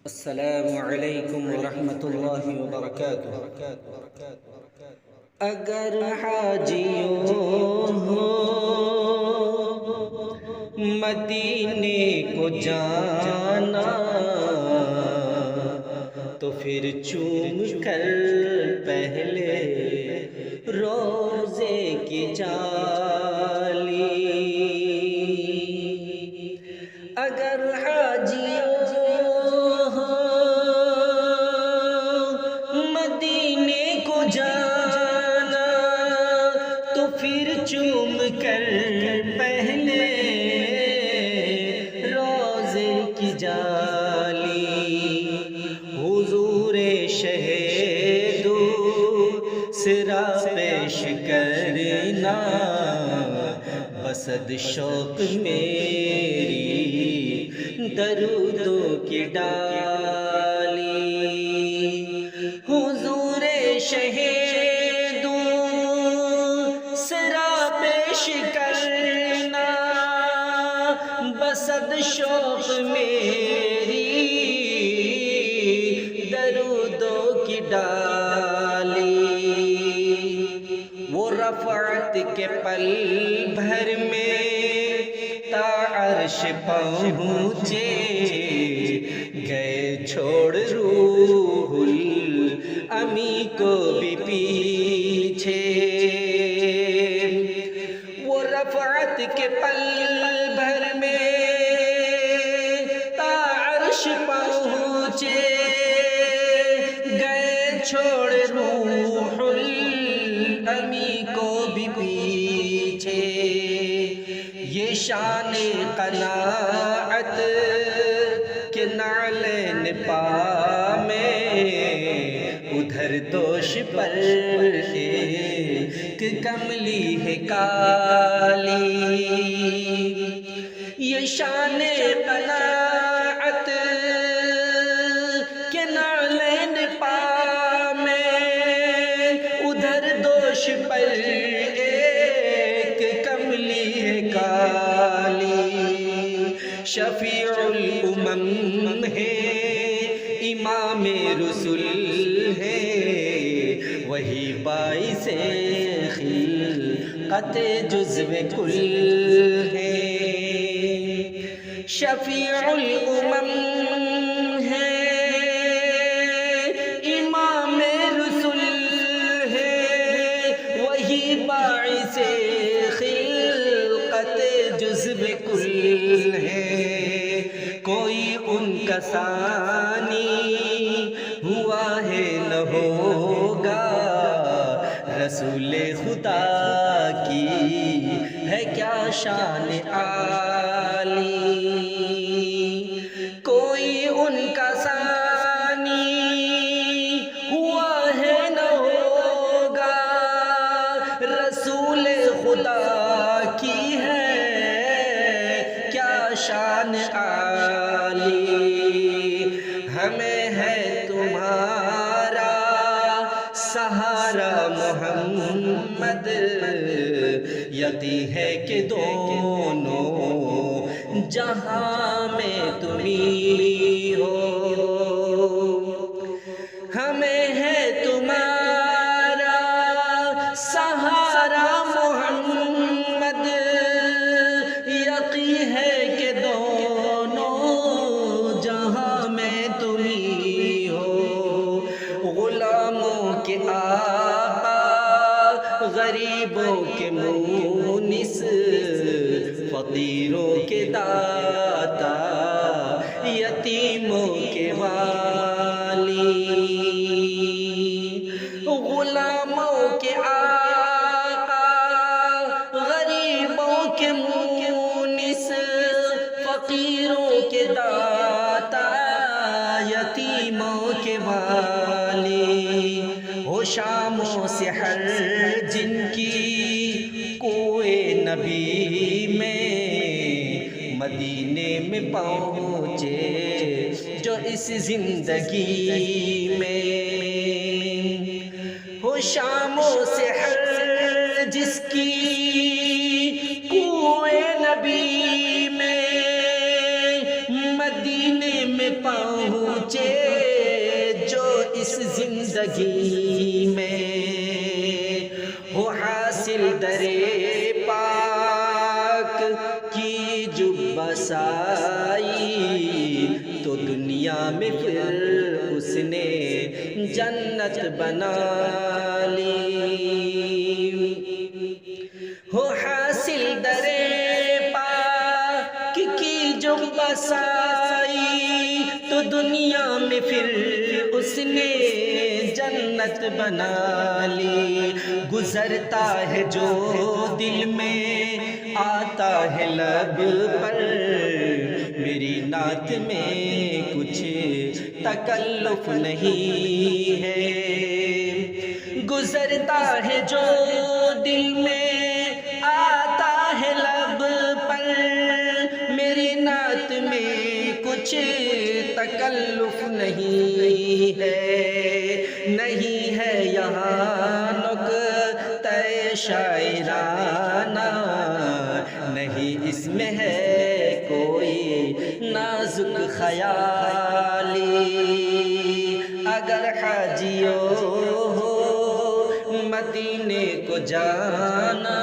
السلام علیکم ورحمۃ اللہ وبرکاتہ۔ اگر حاجیوں ہو مدینے کو جانا تو پھر چوم کر پہلے روزے کی جالی۔ اگر حاجیوں مدینے کو جانا تو پھر چوم کر پہلے روزے کی جالی۔ حضور شہید سرا پیش کرنا بسد شوق میری درودوں کی ڈالی۔ حضور شہید سرا پیش کرنا بسد شوق میری درودوں کی ڈالی۔ وہ رفعت کے پل بھر میں تا عرش پہنچے گئے چھوڑ روح الامی کو بھی پیچھے۔ وہ رفعت کے پل بھر میں تا عرش پہنچے گئے چھوڑ روح الامی کو بھی پیچھے۔ یہ شان قناعت کے نعلین پا میں ادھر دوش پر ایک کملی ہے کالی۔ یہ شان قناعت کے نعلین پا میں ادھر دوش پر ایک کملی ہے کالی۔ شفیع الامم ہے امام رسول ہے وہی باعث خلقت جزو کل ہے۔ شفیع الامم ہے امام رسول ہے وہی باعث خلقت جزو کل ہے۔ کوئی ان کا ثانی ہوا ہے نہ ہوگا رسول خدا کی ہے کیا شان عالی۔ کوئی ان کا ثانی ہوا ہے نہ ہوگا رسول خدا کی ہے کیا شان عالی۔ ہمیں ہے تمہارا سہارا محمد یقین ہے کہ دونوں جہاں میں تمہیں ہو۔ ہمیں ہے تمہارا سہارا محمد یقین ہے کہ دونوں جہاں میں تمہیں ہو۔ غلاموں کے آقا غریبوں کے مونس فقیروں کے داتا یتیموں کے والی۔ غلاموں کے آقا غریبوں کے مونس فقیروں کے داتا یتیموں کے والی۔ ہو شام و سحر جن کی کوئے نبی میں مدینے میں پہنچے جو اس زندگی میں۔ ہو شام و سحر جس کی کوئے نبی میں مدینے میں پہنچے پہنچے جو اس زندگی میں، ہو حاصل در پاک کی جو بسائی، تو دنیا میں پھر اس نے جنت بنا لی۔ ہو حاصل در پاک کی جو بسائی، تو دنیا میں پھر اس نے جنت بنا لی۔ گزرتا ہے جو دل میں، آتا ہے لب پر، میری نعت میں کچھ تکلف نہیں ہے۔ گزرتا ہے جو دل میں، آتا ہے لب پر، میری نعت میں کچھ تکلف نہیں ہے۔ نہیں ہے یہاں نکتہ شاعرانہ، نہیں اس میں ہے کوئی نازک خیالی۔ اگر حاجیوں ہو مدینے کو جانا،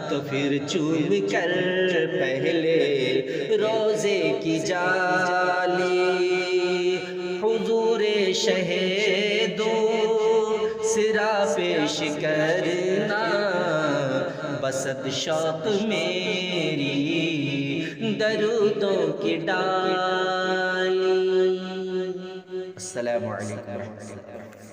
تو پھر چوم کر پہلے روزے کی جالی۔ حضور شہیدو سرا پیش کرنا، بسط شوق میری درودوں کی ڈالی۔ السلام علیکم ورحمۃ اللہ۔